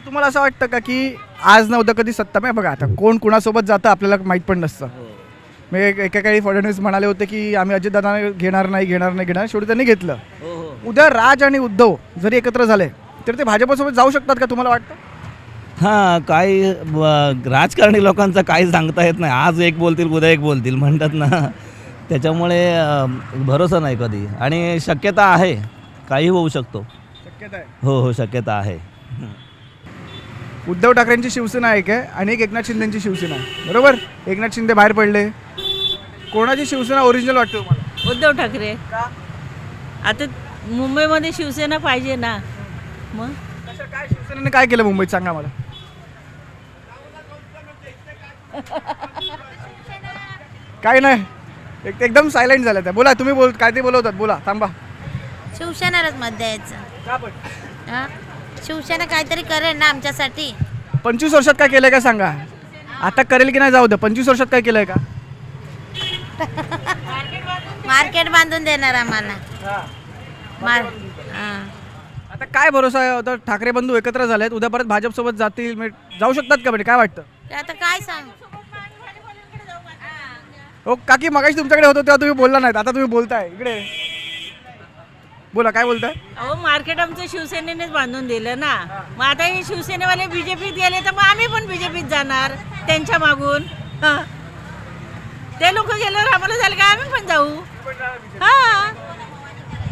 तुम्हाला असं वाटतं का की आज ना उद्या कधी सत्ता नाही बघा, आता कोण कुणासोबत जातं आपल्याला माहीत पण नसतं. म्हणजे एका काळी फडणवीस म्हणाले होते की आम्ही अजितदादांना घेणार नाही, शेवटी त्यांनी घेतलं. उद्या राज आणि उद्धव जरी एकत्र झाले तर ते भाजपसोबत जाऊ शकतात का तुम्हाला वाटतं? हां, काही राजकारणी लोकांचं काही सांगता येत नाही. आज एक बोलतील, उद्या एक बोलतील म्हणतात ना. त्याच्यामुळे भरोसा नाही कधी आणि शक्यता आहे, काही होऊ शकतो. शक्यता आहे. हो, शक्यता आहे. उद्धव ठाकरेंची शिवसेना एक आहे आणि एक एकनाथ शिंदेची शिवसेना आहे, बरोबर? एकनाथ शिंदे बाहेर पडले. कोणाची शिवसेना ओरिजिनल वाटते तुम्हाला? उद्धव ठाकरे. आता मुंबईमध्ये शिवसेना पाहिजे ना. मग काय शिवसेनेने काय केलं मुंबईत सांगा मला. काय नाही, एकदम सायलेंट झालं त्या. बोला तुम्ही काय ते बोलवतात, बोला थांबा. शिवसेनेलाच मत द्यायचं. का पण? हा? शिवसेना काहीतरी करेल ना आमच्यासाठी. 25 वर्षात काय केलंय का सांगा. आता करेल की नाही जाऊ दे, 25 वर्षात काय केलंय का? मार्केट बांधून देणार आम्हाला. आता काय भरोसा आहे? आता ठाकरे बंधू एकत्र झालेत, उद्या परत भाजप सोबत जातील, जाऊ शकतात का? म्हणजे काय वाटतं? ते आता काय सांग. हो काकी, मगाशी तुमच्याकडे होतो तेव्हा तुम्ही बोलला नाहीत, आता तुम्ही बोलताय. इकडे बोला, काय बोलताय? अहो मार्केट आमचं शिवसेनेनेच बांधून दिलं ना. मग आता हे शिवसेनेवाले बीजेपीत गेले तर मग आम्ही पण बीजेपीत जाणार त्यांच्या मागून. ते लोक गेल्यावर आम्हाला झालं का आम्ही पण जाऊ. हा,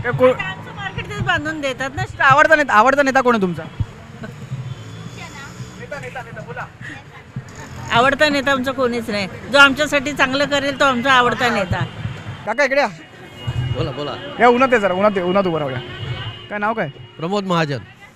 आमचं मार्केट तेच बांधून देतात ना. आवडता नेता कोण आहे तुमचा? आवडता नेता आमचा कोणीच नाही. जो आमच्यासाठी चांगलं करेल तो आमचा आवडता नेता. काका इकडे या. बोला. या उन्हात आहे, जरा उन्हात उभं राहूया. काय नाव काय? प्रमोद महाजन.